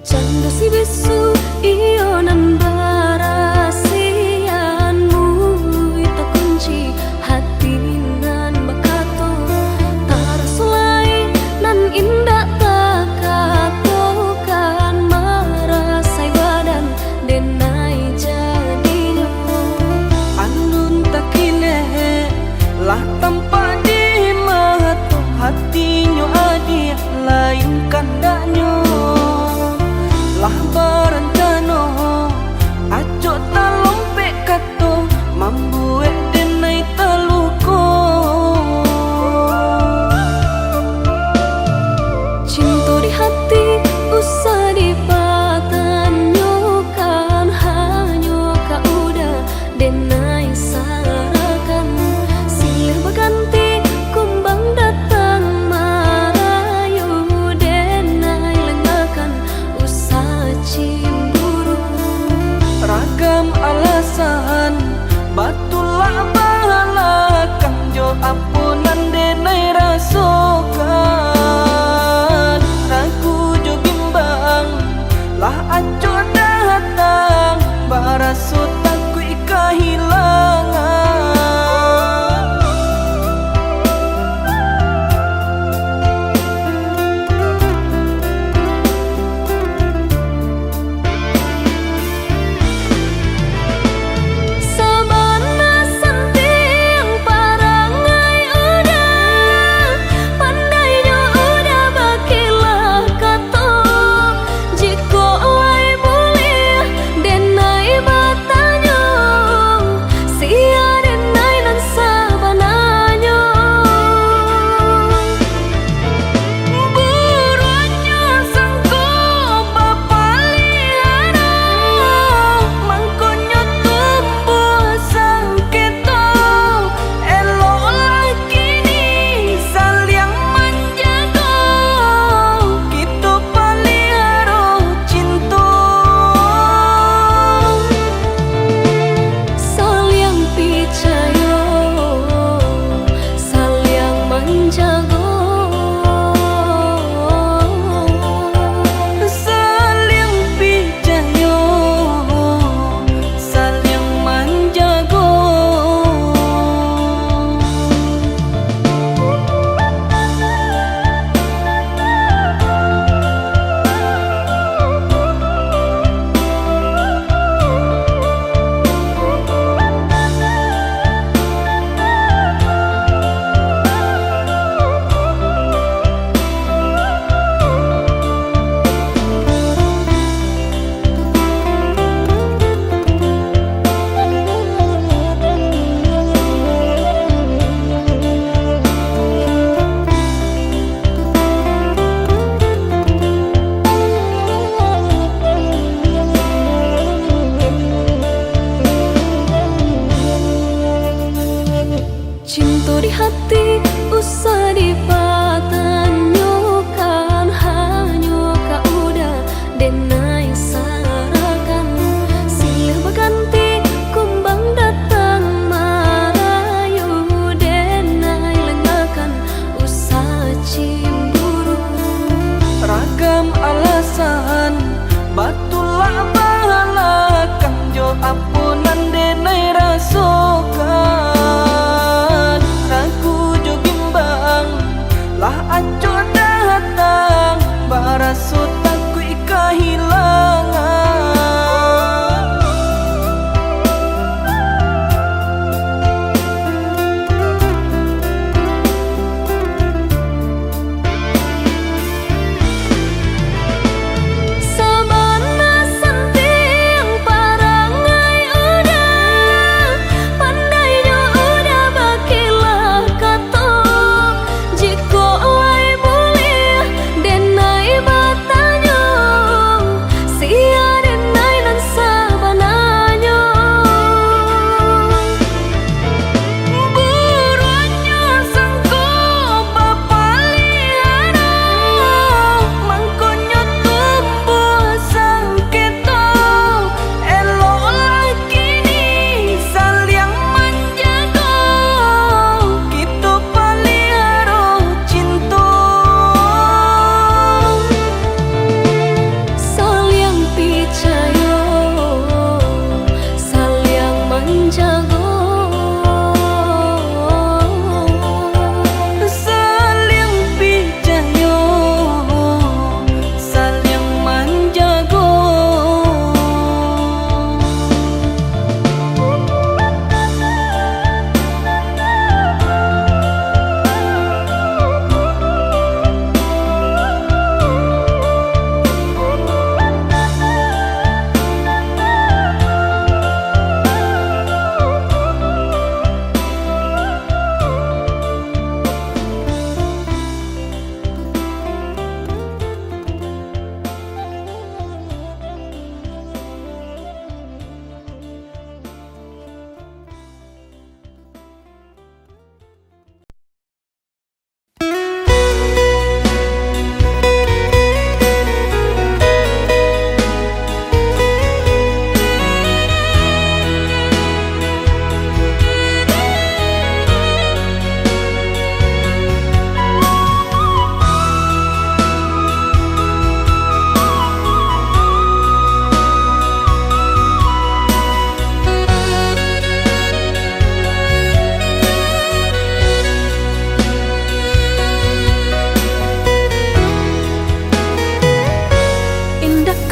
Canda si bisu iyo nan barasianmu ita kunci hati nan bakato tarasulai nan indah takatokan marasai badan denai jadinya andun takine lah tanpa di mata hatinya adi lain kandaknya lah berencana aco talompe kato mambuek denai teluko cinta di hati usah dipatanyokan hanya kaudah denai sarakan silir berganti kumbang datang marayu denai lengakan usah cemburu ragam alasan batulah balakang jo ampunan denai rasokan ragu jo bimbang lah aco datang baraso takui kehilangan sabana senting parangai udah pandainya udah bakilah kato jiko lai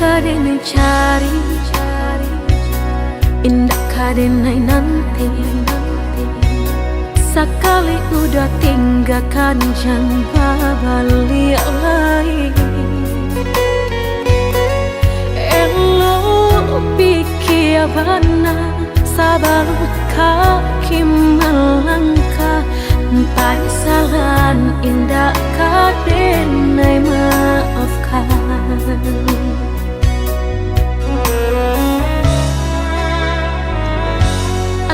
kadenai cari, indah kadenai nanti. Sekali udah tinggalkan jangan balik lagi. Elo pikir benar sabar kaki melangkah. Empat salan indah kadenai maafkan.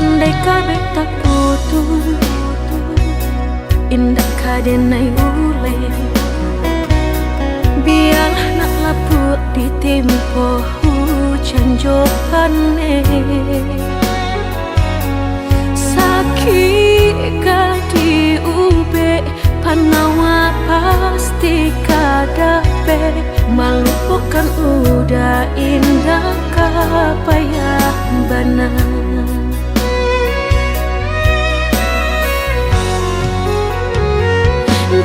Andai kabeh tak putus, indah kadenai ule. Biar nak laput di tempo hujan johane. Sakit kadi ube panawa pasti kadape. Melupakan udah indah kapayah benar.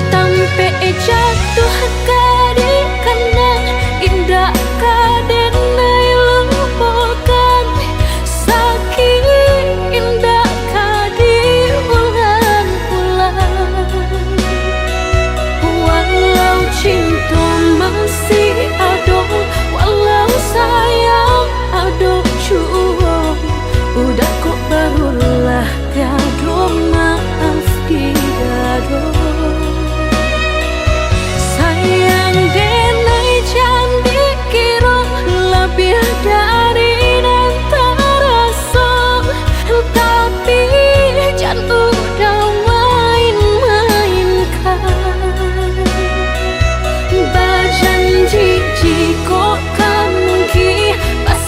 Tampe jatuh kadi kena indah kadenai lupakan. Sakit indah kadi ulang-ulang. Walau cinta masih ada, walau sayang ada jua. Udah kok barulah gado maaf didado. Sayang denai jangan dikira lebih dari nanti rasa. Tapi jangan udah main-mainkan. Berjanji jika kamu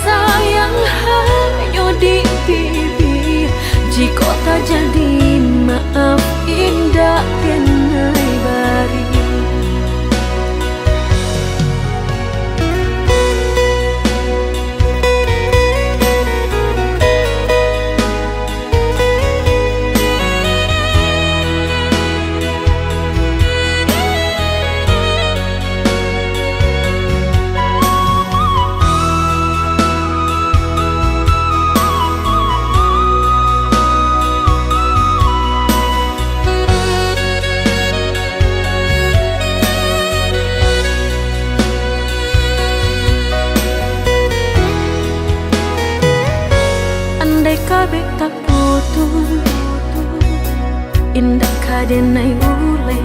sayang hanya di bibir. Jika tak jadi maaf indah denai bari. Andai kabeh tak putus, indah kadenai ule.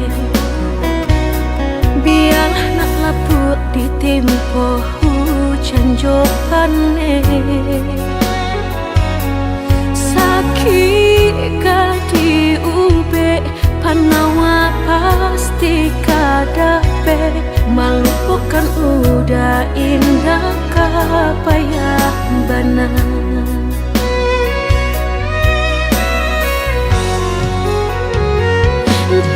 Biar nak laput di tempo hujan johane. Sakit kadi ube panawa pasti kadape. Melupakan udah indah kapayah benar.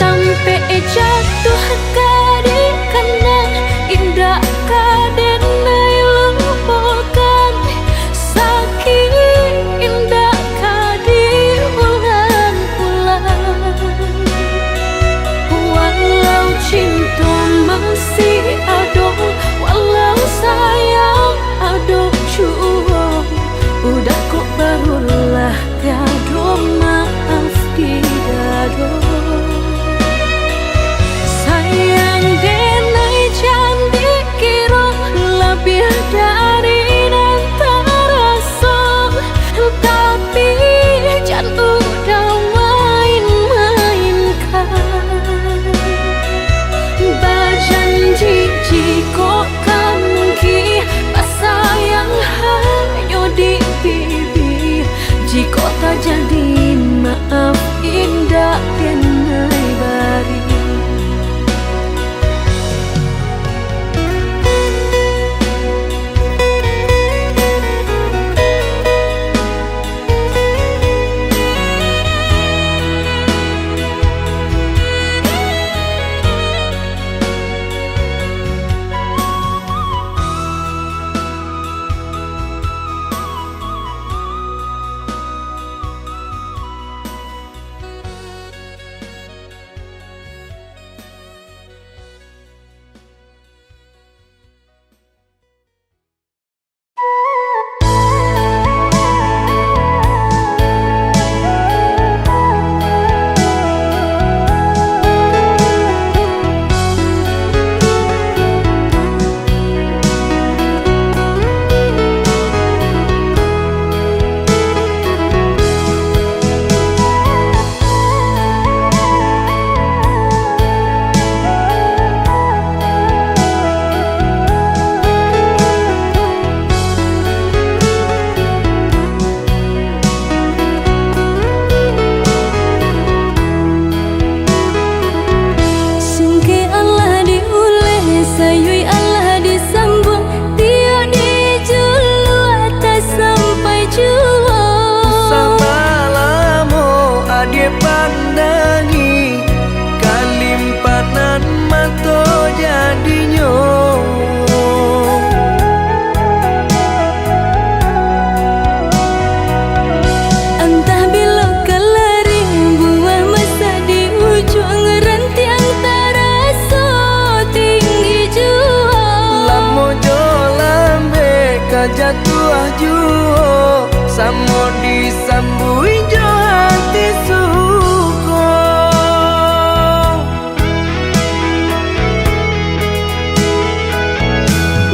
Tampe jatuh kadi kena indah kadenai lupakan. Sakit indah kadi ulang-ulang. Walau cinta masih ada, walau sayang ada jua. Udah kok barulah gado maaf didado. Sayang kajatuah juo samo disambui jo hati suko.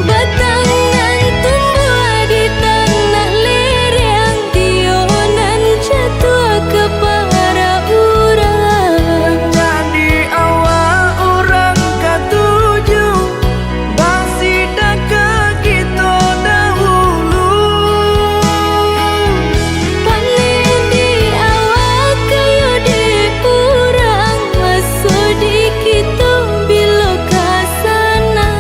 Batangan tumbuh di tanah lereng, tionan jatuh ke para urang. Jadi awal orang katuju bangsi daka kita dahulu. Panen di awal kayu di urang, masuk di kita bila kasana.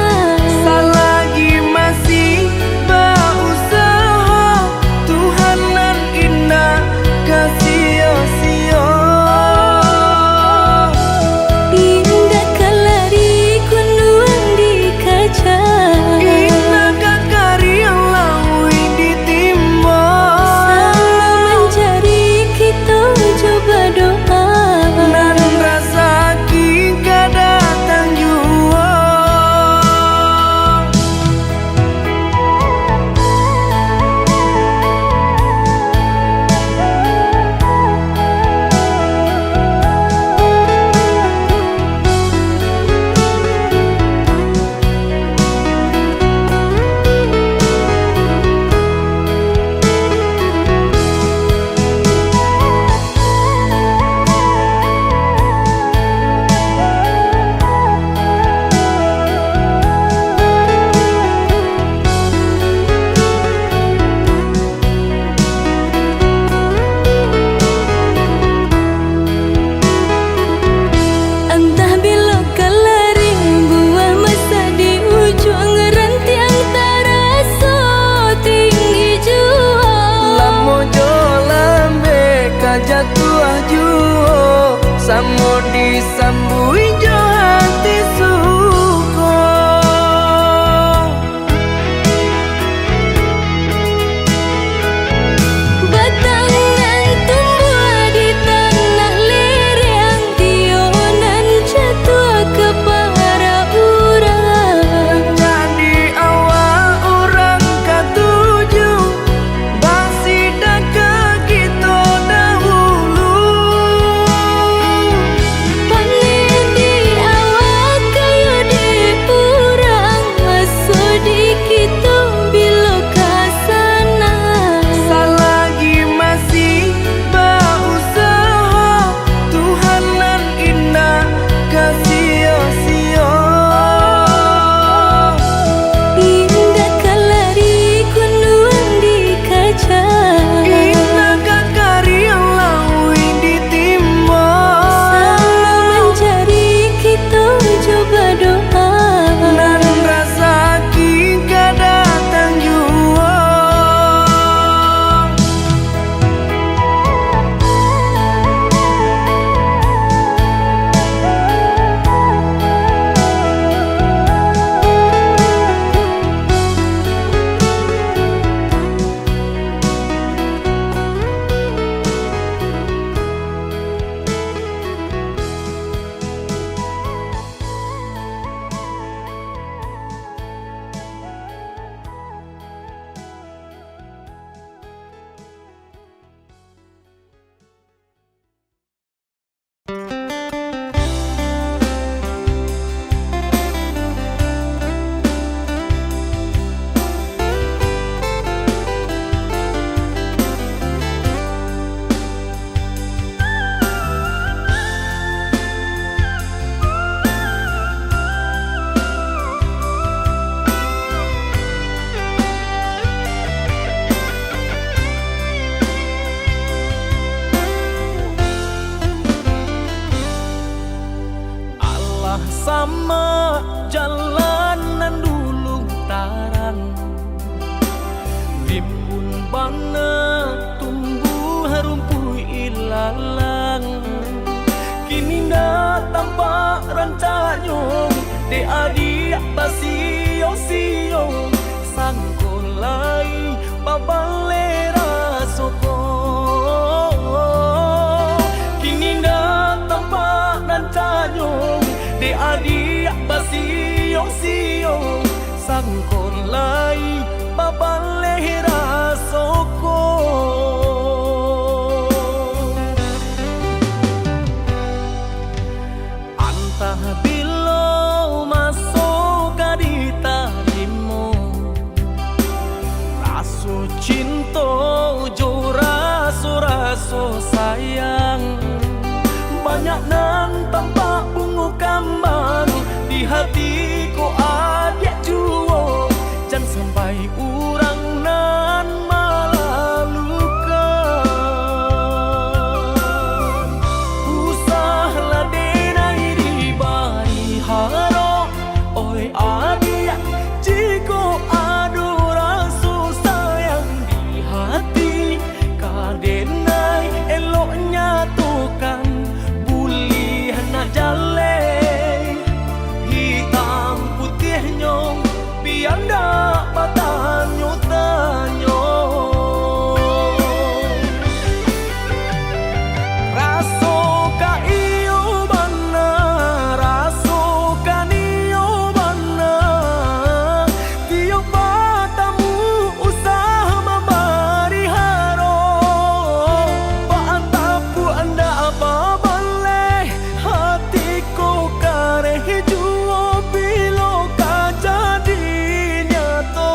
Selagi masih berusaha, Tuhanan indah kasih-sia. Indah kalari kunduan di kaca, Indah kakari yang lawi ditimba. sama mencari kita coba doa. Dan rasa kita datang jua. Entah bila kalari buah masa di ujung rantiang terasa tinggi jua. Lamo jo lambe kajatuah juo samo disambui jo hati suko. Batangan tumbuh di tanah lereng, tionan jatuh ke para urang. Jadi awal orang katuju bangsi daka kita dahulu. Panen di awal kayu di urang, masuk di kita bila kasana. Selagi masih berusaha, Tuhanan indah kasih-sia. Indah kalari kunduan di kaca, Indah kakari yang lawi ditimba. sama mencari kita coba doa. Dan rasa kita datang jua. Sama jalanan dulu tarang, bimbun bana tumbuh rumpuh ilalang. Kini dah tampak rancanyong de adik basio-sio sangkolai babalera soko. Kini dah tampak rancanyong de adik basio-sio sangkolai babalera Raso cinta jo raso sayang, banyak nan tampak bunga kambang di hatiku ada juo, jangan sampai urang nan malalukan. Usahlah denai di bari haro, oi adia jiko ado raso sayang di hati, kadenai eloknya tukan buli nak jale hitam putih nyong biar ndak batanyo tanyo. Raso ka iyo bana, raso ka niyo bana, tiap matamu usaha memberi haro, paantapu anda apa baleh hatiku kareh juo bilo ka jadi nyato.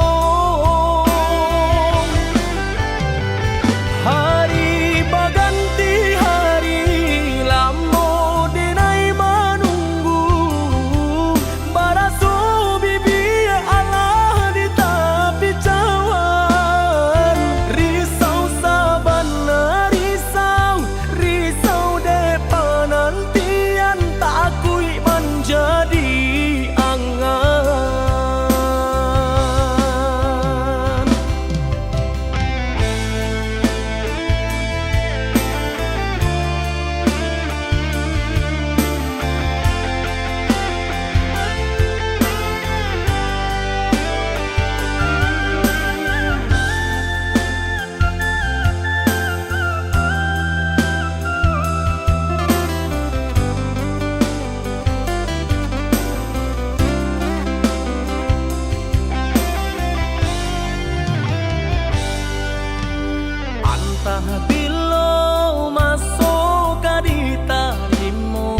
Hari baganti hari lamo denai manunggu, baraso bibi Allah di tapi cawan. Risau sabana risau depan nantian tak akui menjadi angan. Antah bilo masuk di tarimo,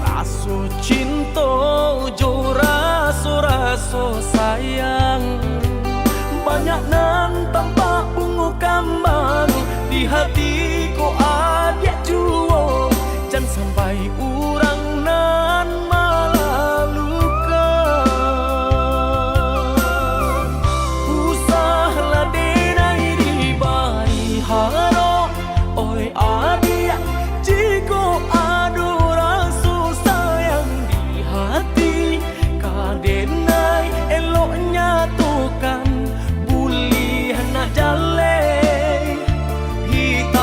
raso cinta jo raso sayang, banyak nan tampak bunga kambang di hatiku ada juo, jangan sampai urang nan malalukan. Usahlah denai di bari haro, oi adia jiko ado raso sayang di hati, kadenai eloknya tukan buli nak jale hitam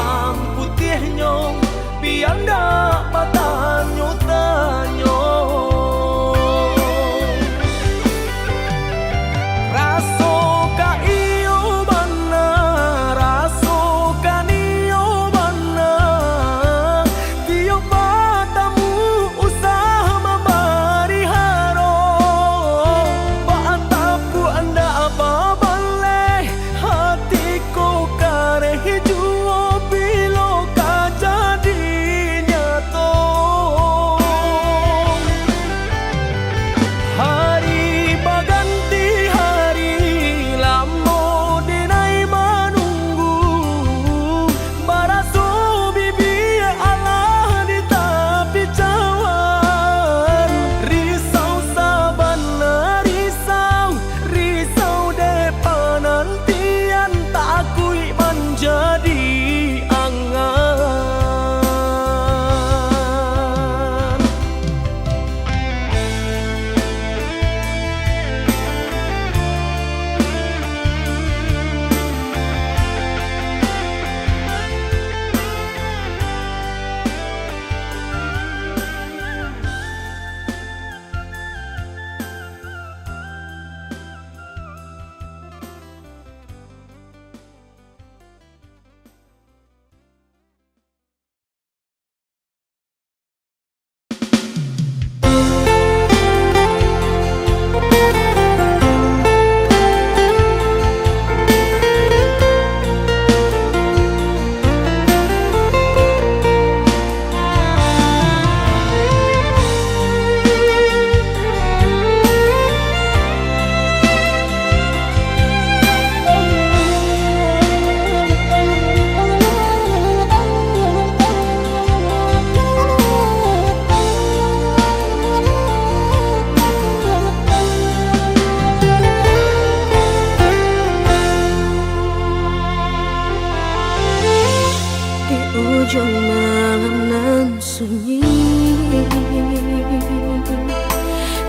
ujung malam nan sunyi,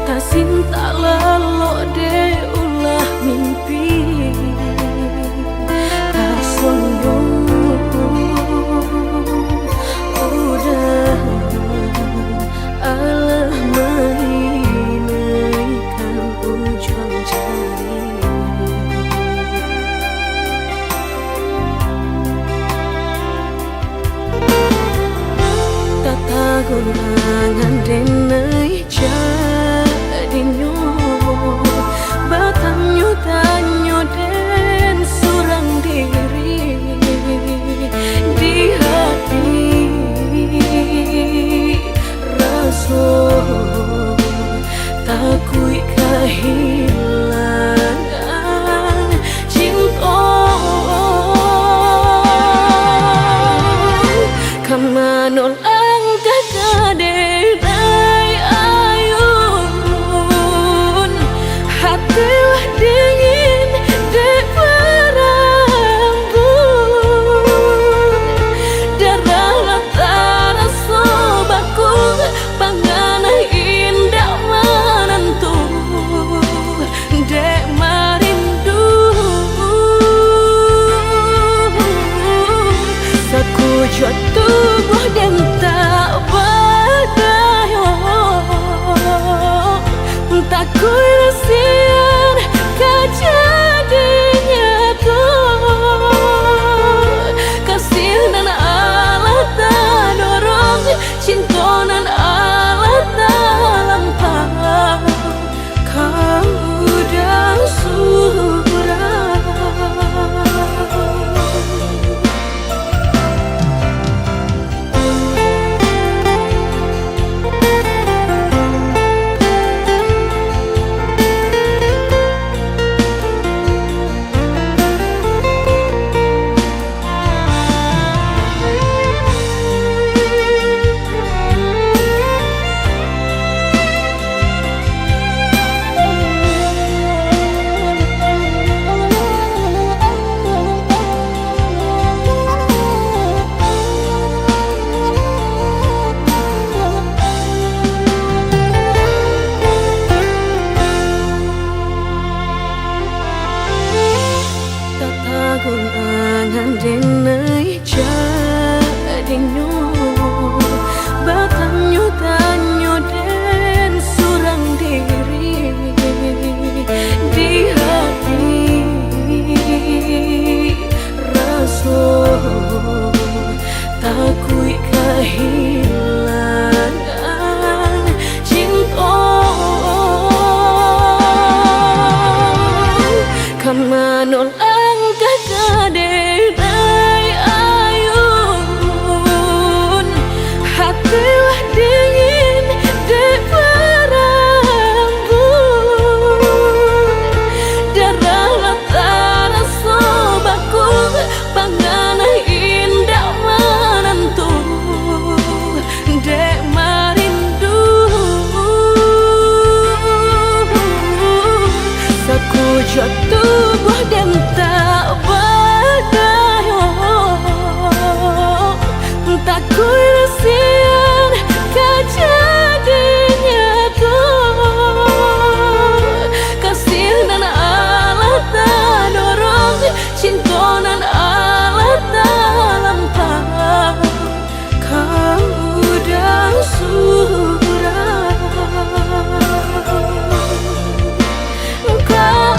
tak cinta lalu de ulah mimpi, tak sombong udah alah mainkan ujung jari. Gulangan denai jadinya batanyo tanyo den surang diri di hati rasa takui kehilangan cinta kamanol tubuh dan tak berdaya, tak kuirasian kejadinya tuh kasih nan Allah tak dorong cinta nan Allah tak lampau kau udah surah. Gulangan denai jadinya batanyo tanyo den surang diri di hati rasa takui kehilangan cinta kamanol tubuh dan tak berdaya, tak kuirasian kejadinya tuh kasih nan Allah tak dorong cinta nan Allah tak lampau kau udah surah. Udah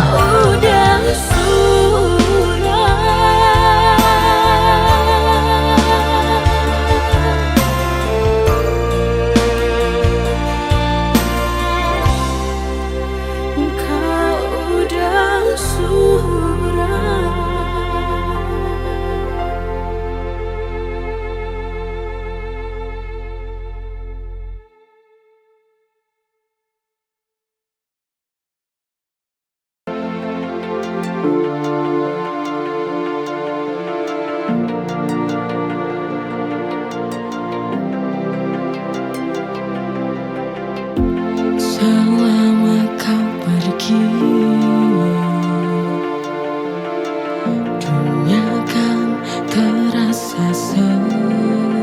dunia kan terasa sepi.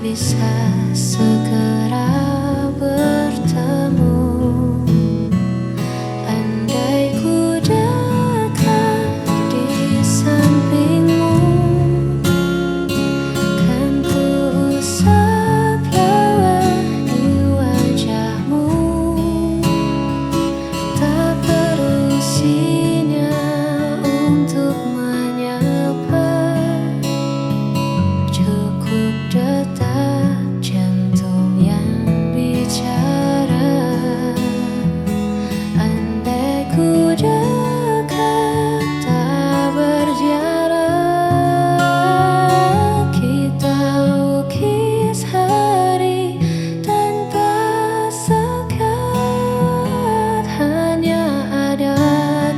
bisa segera bertemu. Andai ku dekat di sampingmu, kan ku usap lelah di wajahmu. Tak perlu sinyal untuk menyapa, cukup detak jantung yang bicara. Andai ku dekat tak berjarak, kita lukis hari tanpa sekat. Hanya ada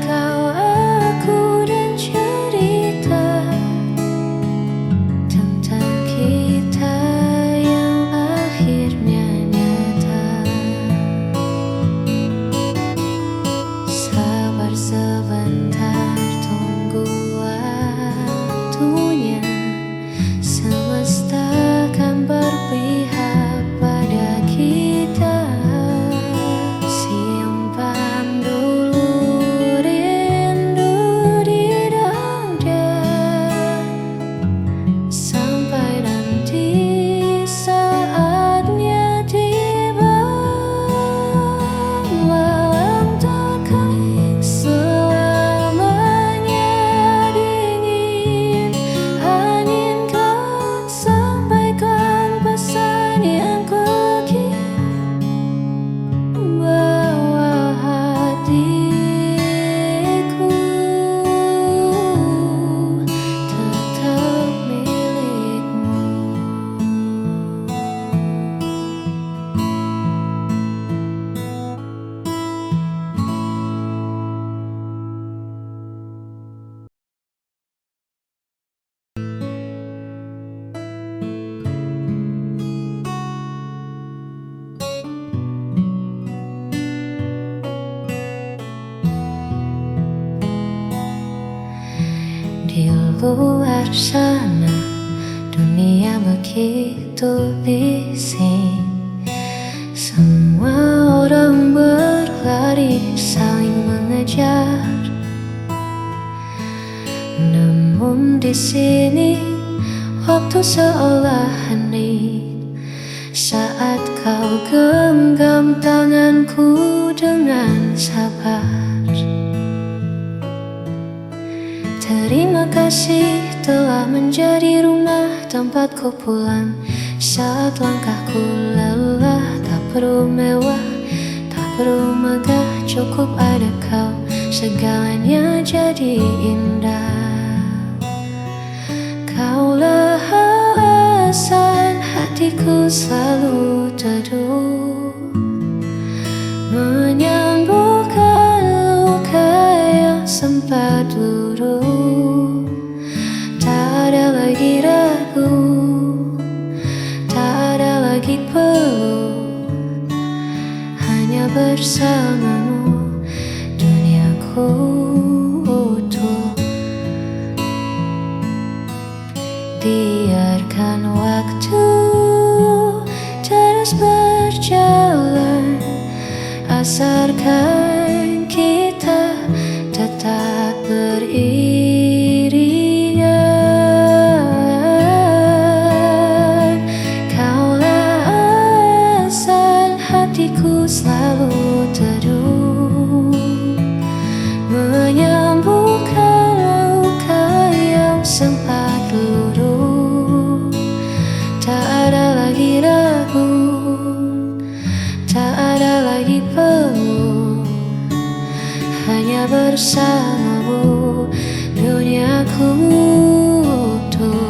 kau, aku, dan cerita tentang kita yang akhirnya nyata. Sabar sebentar, tunggu waktunya. Semesta akan berpihak pada kita. Simpan dulu rindu di dada, sampai nanti saatnya tiba. Malam terkait selamanya dingin, angin kan sampaikan pesan yang ku kirim. Bawa hatiku tetap milikmu. Di luar sana dunia begitu bising, semua orang berlari saling mengejar. Namun di sini waktu seolah hening, saat kau genggam tanganku dengan sabar. Terima kasih telah menjadi rumah tempatku pulang. Saat langkahku lelah, tak perlu mewah, tak perlu megah, cukup ada kau, segalanya jadi indah. Kaulah alasan hatiku selalu teduh, menyembuhkan luka yang sempat luruh. Tak ada lagi ragu, tak ada lagi perlu, hanya bersamamu duniaku utuh. Biarkan waktu terus berjalan, asarkan kita tetap beriringan. Kaulah alasan hatiku selalu teduh, menyembuhkan luka yang sempat luruh. Tak ada lagi ragu, tak ada lagi perlu, hanya bersamamu duniaku utuh.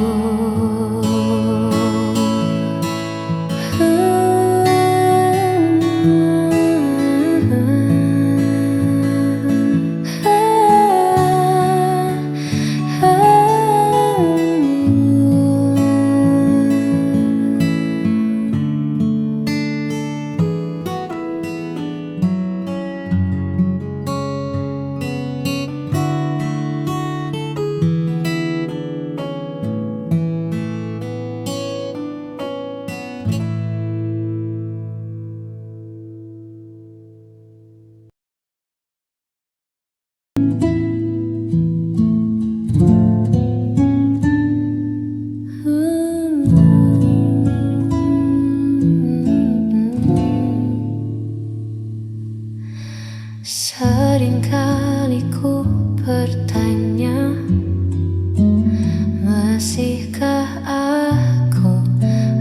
Masihkah aku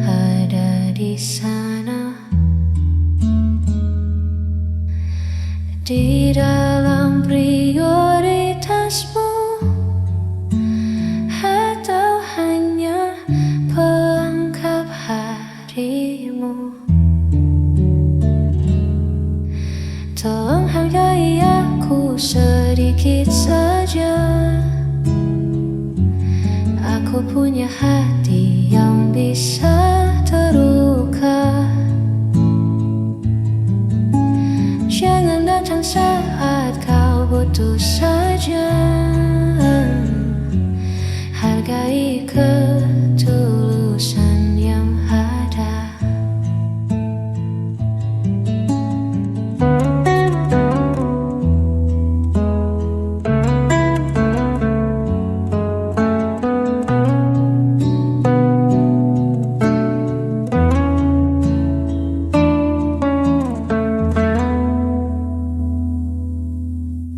ada di sana, di dalam prioritasmu, atau hanya pelengkap harimu? Tolong hargai aku sedikit saja. Aku punya hati yang bisa terluka. Jangan datang saat kau butuh saja. Hargai ketulusan yang ada.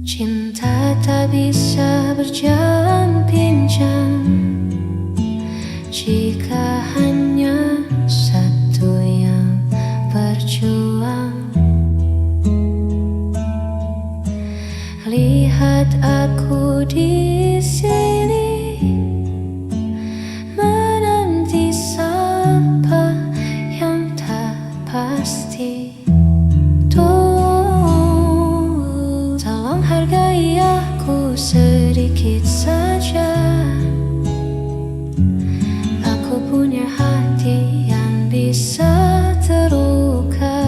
Cinta tak bisa berjalan pincang jika hanya satu yang berjuang. Lihat aku di sini menanti siapa yang tak pasti. Tolong hargai aku sedikit saja. Aku punya hati yang bisa terluka.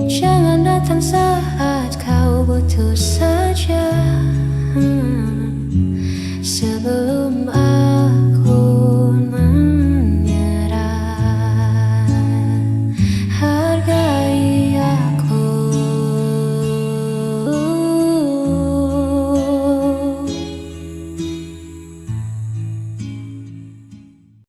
Jangan datang saat kau butuh saja.